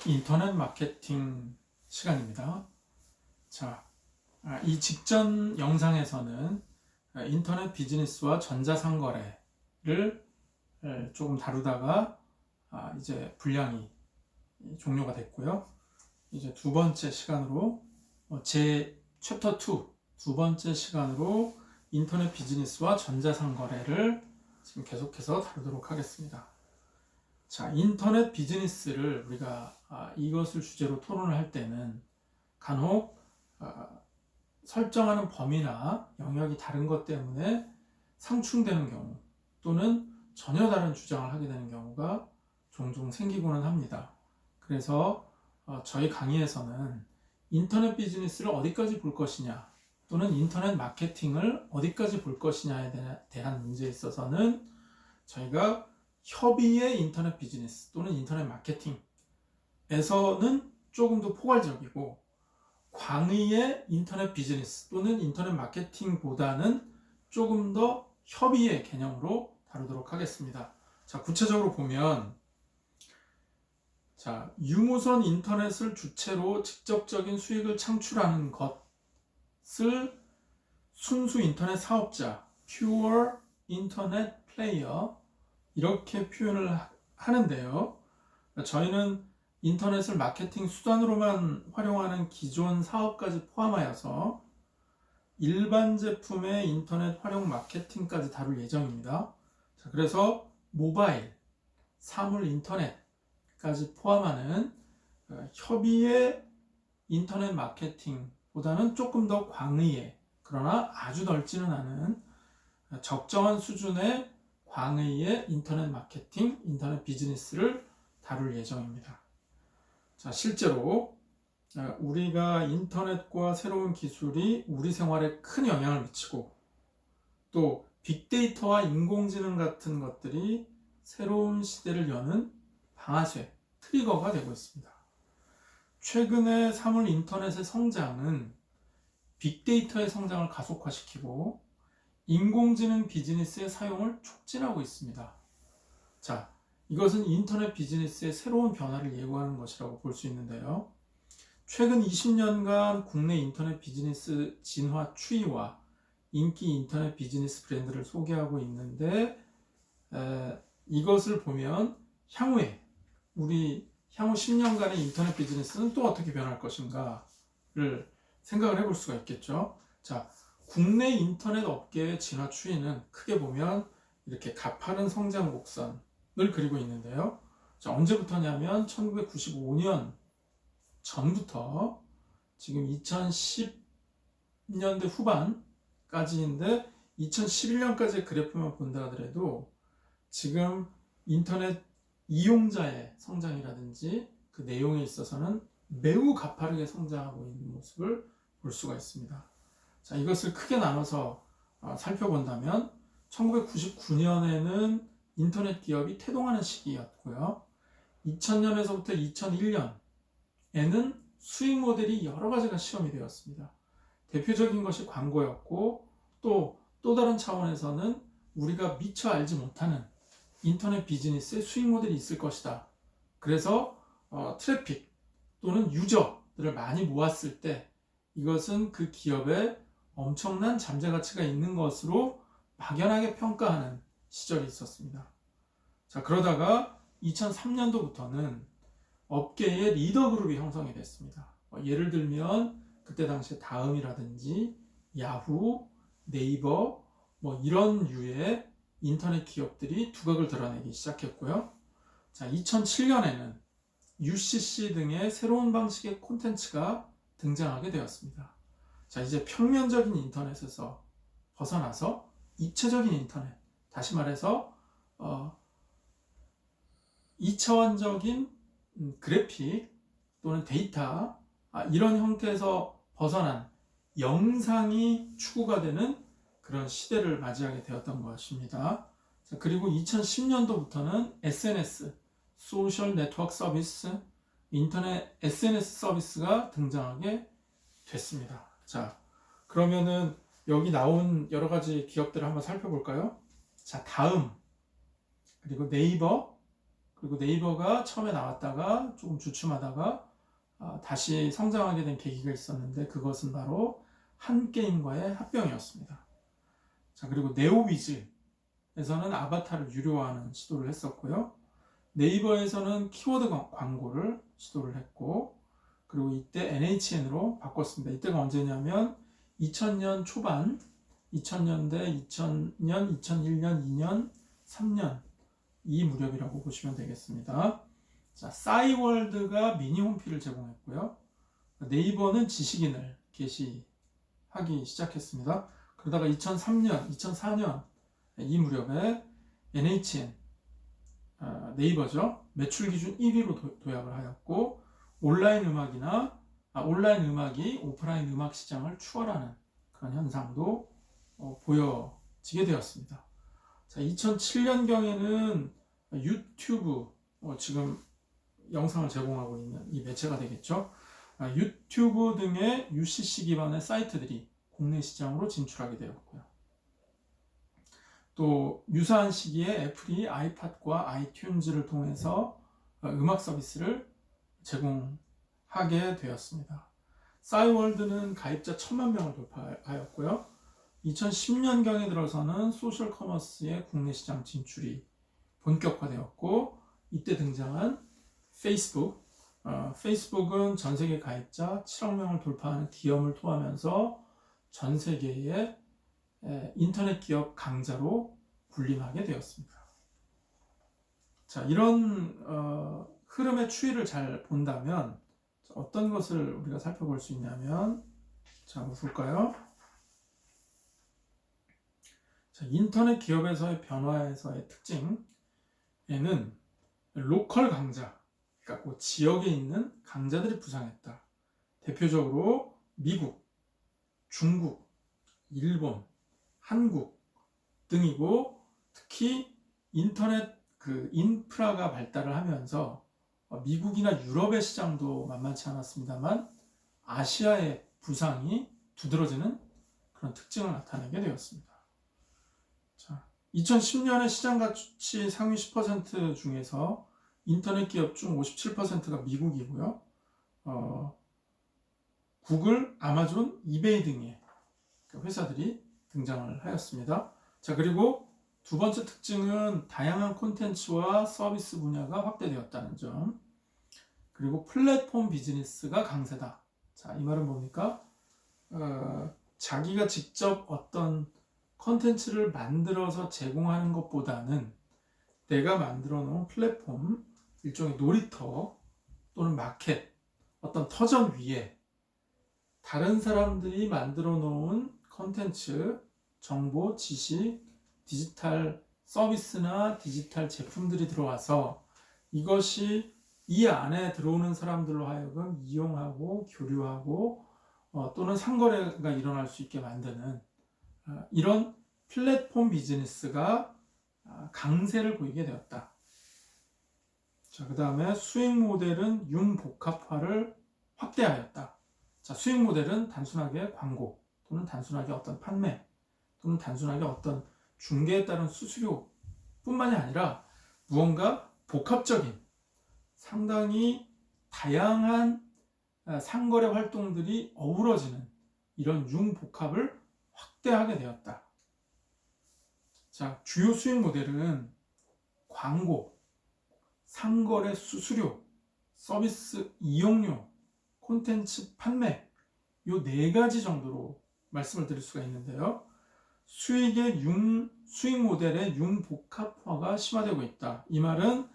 인터넷 마케팅 시간입니다. 자, 이 직전 영상에서는 인터넷 비즈니스와 전자상거래를 조금 다루다가 이제 분량이 종료가 됐고요. 이제 두 번째 시간으로 제 챕터 2 두 번째 시간으로 인터넷 비즈니스와 전자상거래를 지금 계속해서 다루도록 하겠습니다. 자, 인터넷 비즈니스를 우리가 이것을 주제로 토론을 할 때는 간혹 설정하는 범위나 영역이 다른 것 때문에 상충되는 경우 또는 전혀 다른 주장을 하게 되는 경우가 종종 생기고는 합니다. 그래서 저희 강의에서는 인터넷 비즈니스를 어디까지 볼 것이냐 또는 인터넷 마케팅을 어디까지 볼 것이냐에 대한 문제에 있어서는 저희가 협의의 인터넷 비즈니스 또는 인터넷 마케팅에서는 조금 더 포괄적이고 광의의 인터넷 비즈니스 또는 인터넷 마케팅보다는 조금 더 협의의 개념으로 다루도록 하겠습니다. 자, 구체적으로 보면 자, 유무선 인터넷을 주체로 직접적인 수익을 창출하는 것을 순수 인터넷 사업자, pure internet player 이렇게 표현을 하는데요. 저희는 인터넷을 마케팅 수단으로만 활용하는 기존 사업까지 포함하여서 일반 제품의 인터넷 활용 마케팅까지 다룰 예정입니다. 자, 그래서 모바일, 사물 인터넷까지 포함하는 협의의 인터넷 마케팅보다는 조금 더 광의의, 그러나 아주 넓지는 않은 적정한 수준의 광의의 인터넷 마케팅, 인터넷 비즈니스를 다룰 예정입니다. 자, 실제로 우리가 인터넷과 새로운 기술이 우리 생활에 큰 영향을 미치고 또 빅데이터와 인공지능 같은 것들이 새로운 시대를 여는 방아쇠, 트리거가 되고 있습니다. 최근의 사물 인터넷의 성장은 빅데이터의 성장을 가속화시키고 인공지능 비즈니스의 사용을 촉진하고 있습니다. 자, 이것은 인터넷 비즈니스의 새로운 변화를 예고하는 것이라고 볼 수 있는데요. 최근 20년간 국내 인터넷 비즈니스 진화 추이와 인기 인터넷 비즈니스 브랜드를 소개하고 있는데 이것을 보면 향후에 우리 향후 10년간의 인터넷 비즈니스는 또 어떻게 변할 것인가를 생각을 해볼 수가 있겠죠. 자, 국내 인터넷 업계의 진화 추이는 크게 보면 이렇게 가파른 성장 곡선을 그리고 있는데요. 자, 언제부터냐면 1995년 전부터 지금 2010년대 후반까지인데 2011년까지의 그래프만 본다 하더라도 지금 인터넷 이용자의 성장이라든지 그 내용에 있어서는 매우 가파르게 성장하고 있는 모습을 볼 수가 있습니다. 자, 이것을 크게 나눠서 살펴본다면 1999년에는 인터넷 기업이 태동하는 시기였고요. 2000년에서부터 2001년에는 수익 모델이 여러 가지가 시험이 되었습니다. 대표적인 것이 광고였고 또 다른 차원에서는 우리가 미처 알지 못하는 인터넷 비즈니스의 수익 모델이 있을 것이다. 그래서 트래픽 또는 유저들을 많이 모았을 때 이것은 그 기업의 엄청난 잠재 가치가 있는 것으로 막연하게 평가하는 시절이 있었습니다. 자, 그러다가 2003년도부터는 업계의 리더 그룹이 형성이 됐습니다. 예를 들면 그때 당시에 다음이라든지 야후, 네이버 이런 유의 인터넷 기업들이 두각을 드러내기 시작했고요. 자, 2007년에는 UCC 등의 새로운 방식의 콘텐츠가 등장하게 되었습니다. 자, 이제 평면적인 인터넷에서 벗어나서 입체적인 인터넷, 다시 말해서 2차원적인 그래픽 또는 데이터 이런 형태에서 벗어난 영상이 추구가 되는 그런 시대를 맞이하게 되었던 것입니다. 자, 그리고 2010년도부터는 SNS, 소셜 네트워크 서비스, 인터넷 SNS 서비스가 등장하게 됐습니다. 자, 그러면은 여기 나온 여러 가지 기업들을 한번 살펴볼까요? 자, 다음, 그리고 네이버, 그리고 네이버가 처음에 나왔다가 조금 주춤하다가 다시 성장하게 된 계기가 있었는데 그것은 바로 한게임과의 합병이었습니다. 자, 그리고 네오위즈에서는 아바타를 유료화하는 시도를 했었고요. 네이버에서는 키워드 광고를 시도를 했고, 그리고 이때 NHN으로 바꿨습니다. 이때가 언제냐면 2000년 초반, 2000년대, 2000년, 2001년, 2년, 3년 이 무렵이라고 보시면 되겠습니다. 자, 싸이월드가 미니 홈피를 제공했고요. 네이버는 지식인을 게시하기 시작했습니다. 그러다가 2003년, 2004년 이 무렵에 NHN, 네이버죠. 매출 기준 1위로 도약을 하였고 온라인 음악이 오프라인 음악 시장을 추월하는 그런 현상도 보여지게 되었습니다. 자, 2007년경에는 유튜브, 지금 영상을 제공하고 있는 이 매체가 되겠죠. 유튜브 등의 UCC 기반의 사이트들이 국내 시장으로 진출하게 되었고요. 또 유사한 시기에 애플이 아이팟과 아이튠즈를 통해서 음악 서비스를 제공하게 되었습니다. 싸이월드는 가입자 1000만 명을 돌파하였고요. 2010년경에 들어서는 소셜 커머스의 국내 시장 진출이 본격화되었고, 이때 등장한 페이스북은 전 세계 가입자 7억 명을 돌파하는 기업을 토하면서 전 세계의 인터넷 기업 강자로 군림하게 되었습니다. 자, 이런 흐름의 추이를 잘 본다면 어떤 것을 우리가 살펴볼 수 있냐면, 자, 볼까요? 자, 인터넷 기업에서의 변화에서의 특징에는 로컬 강자, 그러니까 그 지역에 있는 강자들이 부상했다. 대표적으로 미국, 중국, 일본, 한국 등이고, 특히 인터넷 인프라가 발달을 하면서 미국이나 유럽의 시장도 만만치 않았습니다만 아시아의 부상이 두드러지는 그런 특징을 나타내게 되었습니다. 자, 2010년에 시장 가치 상위 10% 중에서 인터넷 기업 중 57%가 미국이고요. 구글, 아마존, 이베이 등의 회사들이 등장을 하였습니다. 자, 그리고 두 번째 특징은 다양한 콘텐츠와 서비스 분야가 확대되었다는 점. 그리고 플랫폼 비즈니스가 강세다. 자, 이 말은 뭡니까? 자기가 직접 어떤 콘텐츠를 만들어서 제공하는 것보다는 내가 만들어 놓은 플랫폼, 일종의 놀이터 또는 마켓, 어떤 터전 위에 다른 사람들이 만들어 놓은 콘텐츠, 정보, 지식, 디지털 서비스나 디지털 제품들이 들어와서 이것이 이 안에 들어오는 사람들로 하여금 이용하고 교류하고 또는 상거래가 일어날 수 있게 만드는 이런 플랫폼 비즈니스가 강세를 보이게 되었다. 자, 그 다음에 수익 모델은 융복합화를 확대하였다. 자, 수익 모델은 단순하게 광고 또는 단순하게 어떤 판매 또는 단순하게 어떤 중개에 따른 수수료 뿐만이 아니라 무언가 복합적인 상당히 다양한 상거래 활동들이 어우러지는 이런 융복합을 확대하게 되었다. 자, 주요 수익 모델은 광고, 상거래 수수료, 서비스 이용료, 콘텐츠 판매 요 네 가지 정도로 말씀을 드릴 수가 있는데요. 수익 모델의 융복합화가 심화되고 있다. 이 말은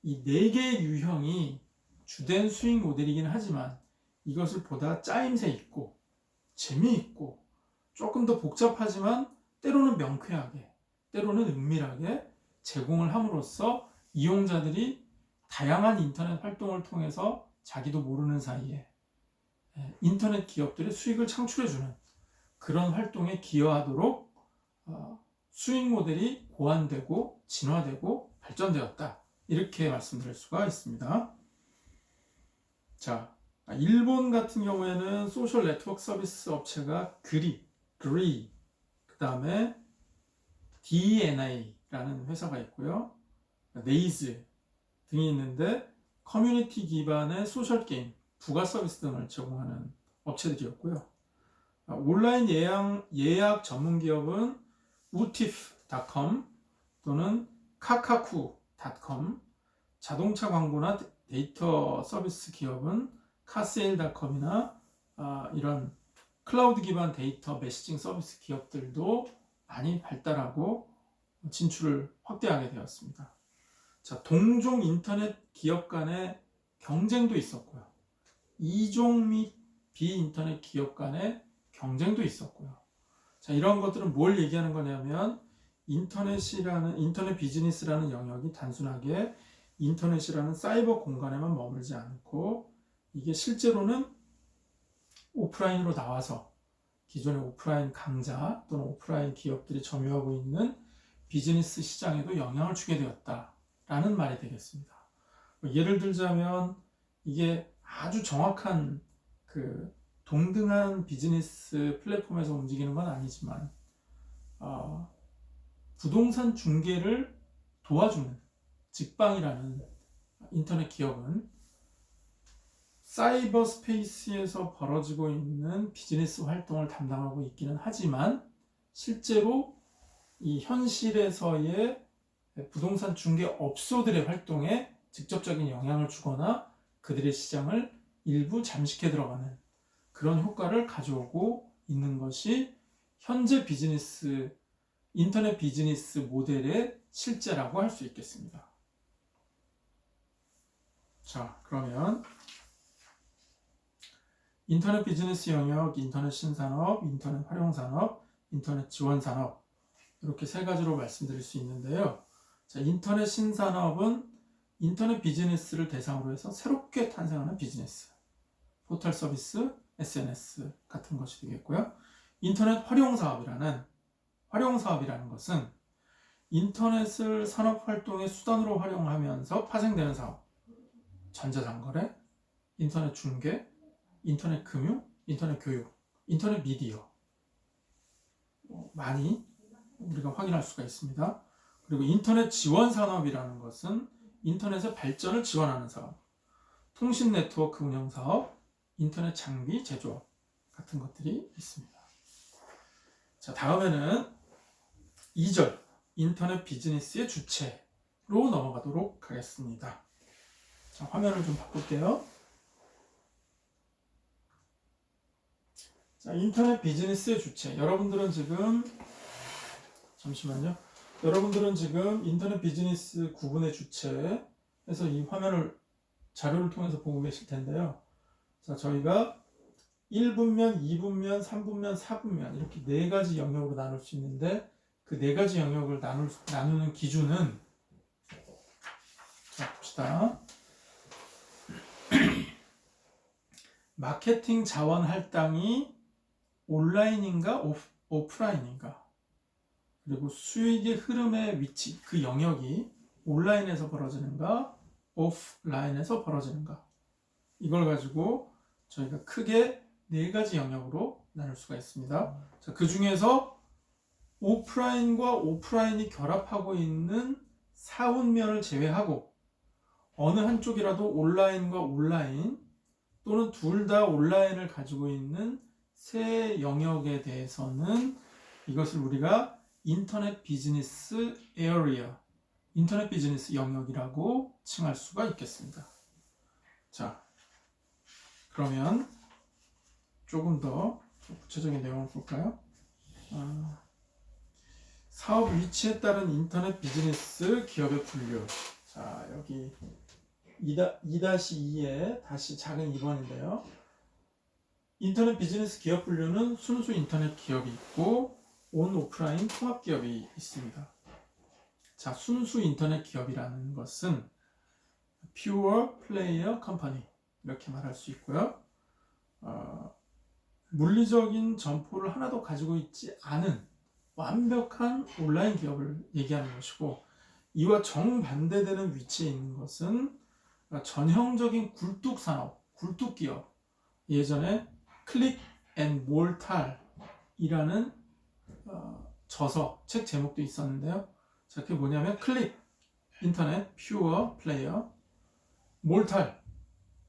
이 네 개의 유형이 주된 수익 모델이긴 하지만 이것을 보다 짜임새 있고 재미있고 조금 더 복잡하지만 때로는 명쾌하게 때로는 은밀하게 제공을 함으로써 이용자들이 다양한 인터넷 활동을 통해서 자기도 모르는 사이에 인터넷 기업들의 수익을 창출해주는 그런 활동에 기여하도록 수익 모델이 고안되고 진화되고 발전되었다. 이렇게 말씀드릴 수가 있습니다. 자, 일본 같은 경우에는 소셜 네트워크 서비스 업체가 그리, 그 다음에 DNA라는 회사가 있고요. 네이즈, 등이 있는데 커뮤니티 기반의 소셜 게임, 부가 서비스 등을 제공하는 업체들이었고요. 온라인 예약 전문 기업은 utif.com 또는 카카쿠.com, 자동차 광고나 데이터 서비스 기업은 카세일.com이나 이런 클라우드 기반 데이터 메시징 서비스 기업들도 많이 발달하고 진출을 확대하게 되었습니다. 자, 동종 인터넷 기업 간의 경쟁도 있었고요. 이종 및 비인터넷 기업 간의 경쟁도 있었고요. 자, 이런 것들은 뭘 얘기하는 거냐면 인터넷 비즈니스라는 영역이 단순하게 인터넷이라는 사이버 공간에만 머물지 않고 이게 실제로는 오프라인으로 나와서 기존의 오프라인 강자 또는 오프라인 기업들이 점유하고 있는 비즈니스 시장에도 영향을 주게 되었다라는 말이 되겠습니다. 예를 들자면 이게 아주 정확한 동등한 비즈니스 플랫폼에서 움직이는 건 아니지만 부동산 중개를 도와주는 직방이라는 인터넷 기업은 사이버 스페이스에서 벌어지고 있는 비즈니스 활동을 담당하고 있기는 하지만 실제로 이 현실에서의 부동산 중개 업소들의 활동에 직접적인 영향을 주거나 그들의 시장을 일부 잠식해 들어가는 그런 효과를 가져오고 있는 것이 현재 인터넷 비즈니스 모델의 실제라고 할 수 있겠습니다. 자, 그러면 인터넷 비즈니스 영역, 인터넷 신산업, 인터넷 활용산업, 인터넷 지원산업 이렇게 세 가지로 말씀드릴 수 있는데요. 자, 인터넷 신산업은 인터넷 비즈니스를 대상으로 해서 새롭게 탄생하는 비즈니스, 포털 서비스, SNS 같은 것이 되겠고요. 인터넷 활용사업이라는 것은 인터넷을 산업활동의 수단으로 활용하면서 파생되는 사업, 전자상거래, 인터넷 중개, 인터넷 금융, 인터넷 교육, 인터넷 미디어 많이 우리가 확인할 수가 있습니다. 그리고 인터넷 지원 산업이라는 것은 인터넷의 발전을 지원하는 사업, 통신 네트워크 운영 사업, 인터넷 장비 제조업 같은 것들이 있습니다. 자, 다음에는 2절 인터넷 비즈니스의 주체로 넘어가도록 하겠습니다. 자, 화면을 좀 바꿀게요. 자, 인터넷 비즈니스의 주체. 여러분들은 지금 인터넷 비즈니스 구분의 주체에서 이 자료를 통해서 보고 계실 텐데요. 자, 저희가 1분면, 2분면, 3분면, 4분면 이렇게 네 가지 영역으로 나눌 수 있는데 그 네 가지 영역을 나누는 기준은 자, 봅시다. 마케팅 자원 할당이 온라인인가 오프라인인가, 그리고 수익의 흐름의 위치, 그 영역이 온라인에서 벌어지는가 오프라인에서 벌어지는가, 이걸 가지고 저희가 크게 네 가지 영역으로 나눌 수가 있습니다. 자, 그 중에서 오프라인과 오프라인이 결합하고 있는 사운면을 제외하고 어느 한쪽이라도 온라인과 온라인 또는 둘 다 온라인을 가지고 있는 세 영역에 대해서는 이것을 우리가 인터넷 비즈니스 에어리어, 인터넷 비즈니스 영역이라고 칭할 수가 있겠습니다. 자, 그러면 조금 더 구체적인 내용을 볼까요? 사업 위치에 따른 인터넷 비즈니스 기업의 분류. 자, 여기 2-2에 다시 작은 2번인데요. 인터넷 비즈니스 기업 분류는 순수 인터넷 기업이 있고 온 오프라인 통합 기업이 있습니다. 자, 순수 인터넷 기업이라는 것은 Pure Player Company 이렇게 말할 수 있고요. 물리적인 점포를 하나도 가지고 있지 않은 완벽한 온라인 기업을 얘기하는 것이고, 이와 정반대되는 위치에 있는 것은 전형적인 굴뚝 산업, 굴뚝 기업, 예전에 클릭 앤 몰탈이라는 책 제목도 있었는데요. 자, 그게 뭐냐면 클릭, 인터넷, 퓨어 플레이어,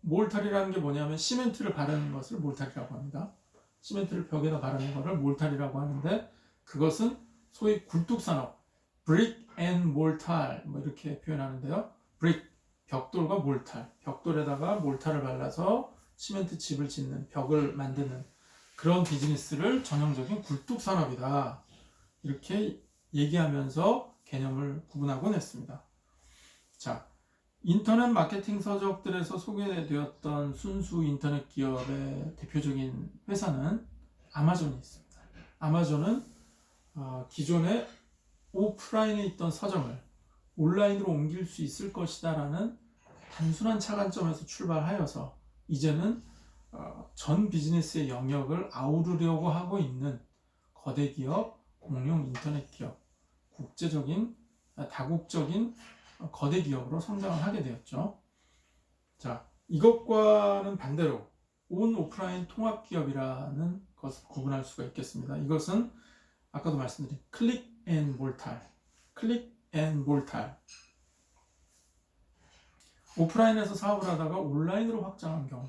몰탈이라는 게 뭐냐면 시멘트를 바르는 것을 몰탈이라고 합니다. 시멘트를 벽에다 바르는 것을 몰탈이라고 하는데, 그것은 소위 굴뚝산업, brick and mortar 뭐 이렇게 표현하는데요. brick, 벽돌과 몰탈, 벽돌에다가 몰탈을 발라서 시멘트 집을 짓는, 벽을 만드는 그런 비즈니스를 전형적인 굴뚝산업이다, 이렇게 얘기하면서 개념을 구분하곤 했습니다. 자, 인터넷 마케팅 서적들에서 소개되었던 순수 인터넷 기업의 대표적인 회사는 아마존이 있습니다. 아마존은 기존에 오프라인에 있던 서점을 온라인으로 옮길 수 있을 것이다 라는 단순한 차관점에서 출발하여서 이제는 전 비즈니스의 영역을 아우르려고 하고 있는 거대 기업, 공룡 인터넷 기업, 다국적인 거대 기업으로 성장을 하게 되었죠. 자, 이것과는 반대로 온 오프라인 통합 기업이라는 것을 구분할 수가 있겠습니다. 이것은 아까도 말씀드린 클릭 앤 몰탈. 오프라인에서 사업을 하다가 온라인으로 확장한 경우,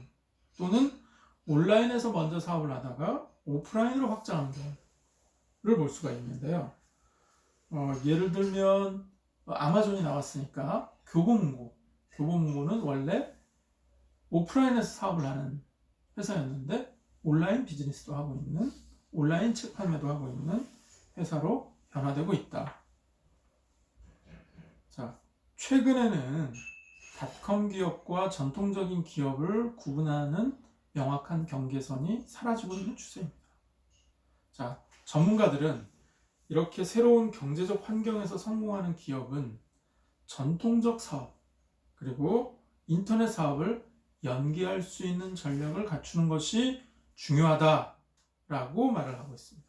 또는 온라인에서 먼저 사업을 하다가 오프라인으로 확장한 경우를 볼 수가 있는데요. 예를 들면 아마존이 나왔으니까 교보문고는 원래 오프라인에서 사업을 하는 회사였는데 온라인 비즈니스도 하고 있는, 온라인 책 판매도 하고 있는 회사로 변화되고 있다. 자, 최근에는 닷컴 기업과 전통적인 기업을 구분하는 명확한 경계선이 사라지고 있는 추세입니다. 자, 전문가들은 이렇게 새로운 경제적 환경에서 성공하는 기업은 전통적 사업, 그리고 인터넷 사업을 연계할 수 있는 전략을 갖추는 것이 중요하다라고 말을 하고 있습니다.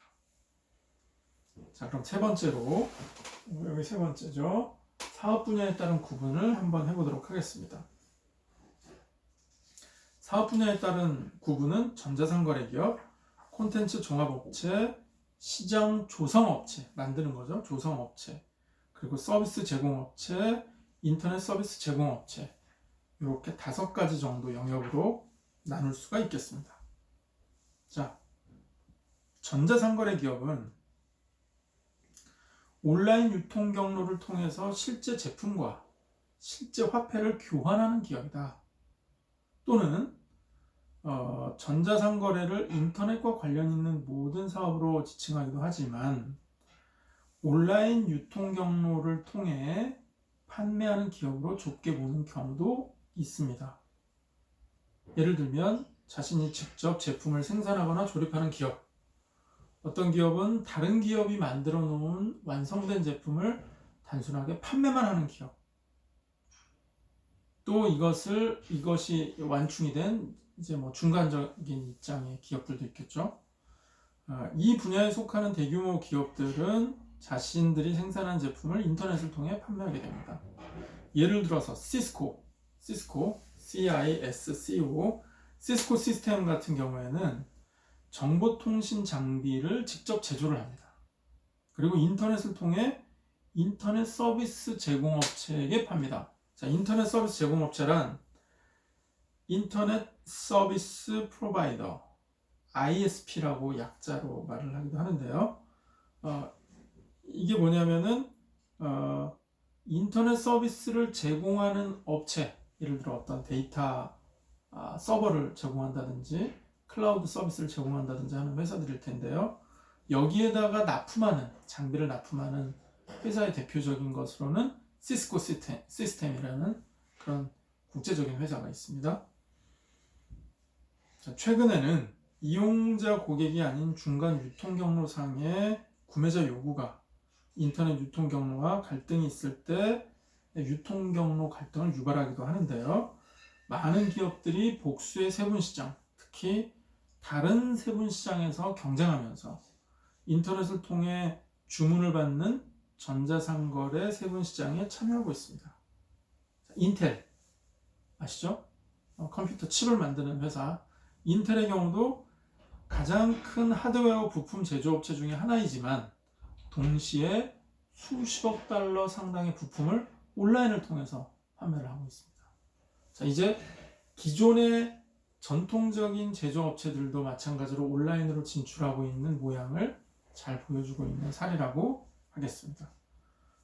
자, 그럼 세 번째로, 여기 세 번째죠. 사업 분야에 따른 구분을 한번 해보도록 하겠습니다. 사업 분야에 따른 구분은 전자상거래기업, 콘텐츠 종합업체, 시장 조성업체, 만드는 거죠. 조성업체, 그리고 서비스 제공업체, 인터넷 서비스 제공업체, 이렇게 5가지 정도 영역으로 나눌 수가 있겠습니다. 자, 전자상거래 기업은 온라인 유통 경로를 통해서 실제 제품과 실제 화폐를 교환하는 기업이다. 또는 전자상거래를 인터넷과 관련 있는 모든 사업으로 지칭하기도 하지만, 온라인 유통 경로를 통해 판매하는 기업으로 좁게 보는 경우도 있습니다. 예를 들면 자신이 직접 제품을 생산하거나 조립하는 기업, 어떤 기업은 다른 기업이 만들어 놓은 완성된 제품을 단순하게 판매만 하는 기업, 또 이것이 완충이 된 이제 중간적인 입장의 기업들도 있겠죠. 이 분야에 속하는 대규모 기업들은 자신들이 생산한 제품을 인터넷을 통해 판매하게 됩니다. 예를 들어서 시스코, CISCO, 시스코 시스템 같은 경우에는 정보통신 장비를 직접 제조를 합니다. 그리고 인터넷을 통해 인터넷 서비스 제공업체에게 팝니다. 자, 인터넷 서비스 제공업체란 인터넷 서비스 프로바이더, ISP라고 약자로 말을 하기도 하는데요. 이게 뭐냐면은 인터넷 서비스를 제공하는 업체, 예를 들어 어떤 데이터 서버를 제공한다든지 클라우드 서비스를 제공한다든지 하는 회사들일 텐데요. 여기에다가 장비를 납품하는 회사의 대표적인 것으로는 시스코 시스템이라는 그런 국제적인 회사가 있습니다. 자, 최근에는 이용자 고객이 아닌 중간 유통 경로상의 구매자 요구가 인터넷 유통 경로와 갈등이 있을 때 유통 경로 갈등을 유발하기도 하는데요. 많은 기업들이 복수의 세분시장, 특히 다른 세분시장에서 경쟁하면서 인터넷을 통해 주문을 받는 전자상거래 세분시장에 참여하고 있습니다. 인텔 아시죠? 컴퓨터 칩을 만드는 회사 인텔의 경우도 가장 큰 하드웨어 부품 제조업체 중에 하나이지만, 동시에 수십억 달러 상당의 부품을 온라인을 통해서 판매를 하고 있습니다. 자, 이제 기존의 전통적인 제조업체들도 마찬가지로 온라인으로 진출하고 있는 모양을 잘 보여주고 있는 사례라고 하겠습니다.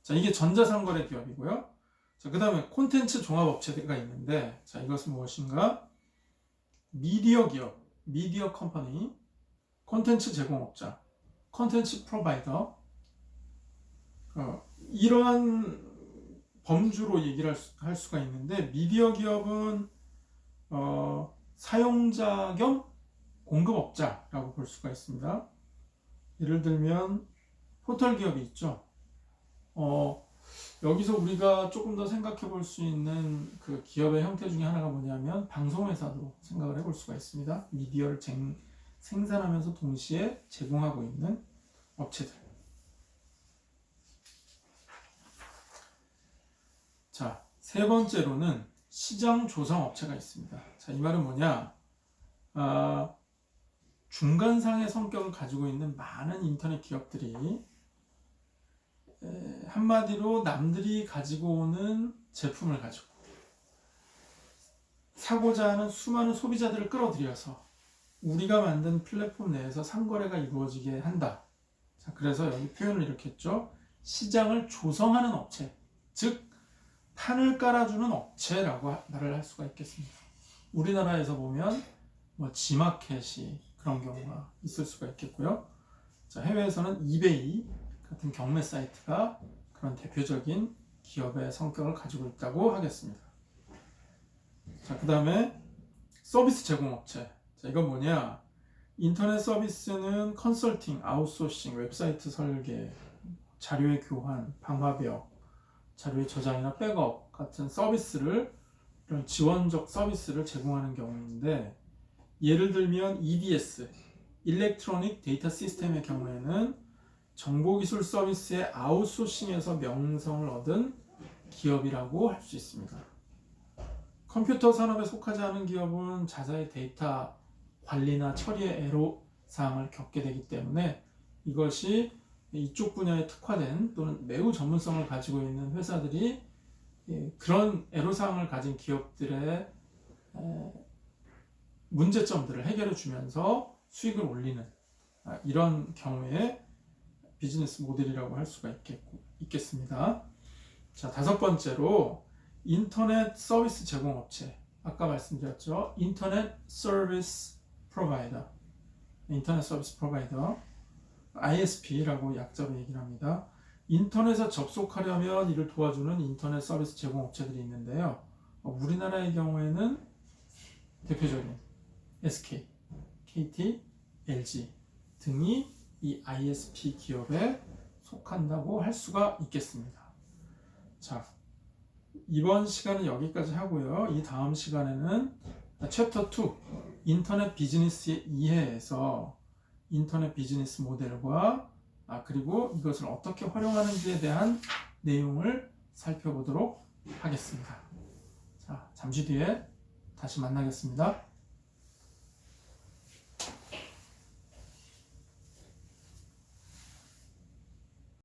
자, 이게 전자상거래 기업이고요. 자, 그 다음에 콘텐츠 종합업체가 있는데, 자, 이것은 무엇인가? 미디어 기업, 미디어 컴퍼니, 콘텐츠 제공업자, 콘텐츠 프로바이더, 이러한 범주로 얘기를 할 수가 있는데, 미디어 기업은 사용자 겸 공급업자라고 볼 수가 있습니다. 예를 들면 포털 기업이 있죠. 여기서 우리가 조금 더 생각해 볼 수 있는 그 기업의 형태 중에 하나가 뭐냐면 방송회사도 생각을 해볼 수가 있습니다. 미디어를 생산하면서 동시에 제공하고 있는 업체들. 자, 세 번째로는 시장 조성 업체가 있습니다. 자, 이 말은 뭐냐? 중간상의 성격을 가지고 있는 많은 인터넷 기업들이 한마디로 남들이 가지고 오는 제품을 가지고 사고자 하는 수많은 소비자들을 끌어들여서 우리가 만든 플랫폼 내에서 상거래가 이루어지게 한다. 자, 그래서 여기 표현을 이렇게 했죠. 시장을 조성하는 업체, 즉 판을 깔아주는 업체라고 말을 할 수가 있겠습니다. 우리나라에서 보면 뭐 지마켓이 그런 경우가 있을 수가 있겠고요. 자, 해외에서는 이베이 같은 경매 사이트가 그런 대표적인 기업의 성격을 가지고 있다고 하겠습니다. 자, 그 다음에 서비스 제공업체. 자, 이건 뭐냐? 인터넷 서비스는 컨설팅, 아웃소싱, 웹사이트 설계, 자료의 교환, 방화벽, 자료의 저장이나 백업 같은 서비스를, 이런 지원적 서비스를 제공하는 경우인데, 예를 들면 EDS, 일렉트로닉 데이터 시스템의 경우에는 정보기술 서비스의 아웃소싱에서 명성을 얻은 기업이라고 할 수 있습니다. 컴퓨터 산업에 속하지 않은 기업은 자사의 데이터 관리나 처리의 애로사항을 겪게 되기 때문에 이것이 이쪽 분야에 특화된 또는 매우 전문성을 가지고 있는 회사들이 그런 애로사항을 가진 기업들의 문제점들을 해결해 주면서 수익을 올리는 이런 경우에 비즈니스 모델이라고 할 수가 있겠습니다. 자, 다섯 번째로 인터넷 서비스 제공업체. 아까 말씀드렸죠. 인터넷 서비스 프로바이더. 인터넷 서비스 프로바이더. ISP라고 약자로 얘기를 합니다. 인터넷에 접속하려면 이를 도와주는 인터넷 서비스 제공업체들이 있는데요. 우리나라의 경우에는 대표적인 SK, KT, LG 등이 이 ISP 기업에 속한다고 할 수가 있겠습니다. 자, 이번 시간은 여기까지 하고요. 이 다음 시간에는 챕터 2 인터넷 비즈니스의 이해에서 인터넷 비즈니스 모델과 그리고 이것을 어떻게 활용하는지에 대한 내용을 살펴보도록 하겠습니다. 자, 잠시 뒤에 다시 만나겠습니다.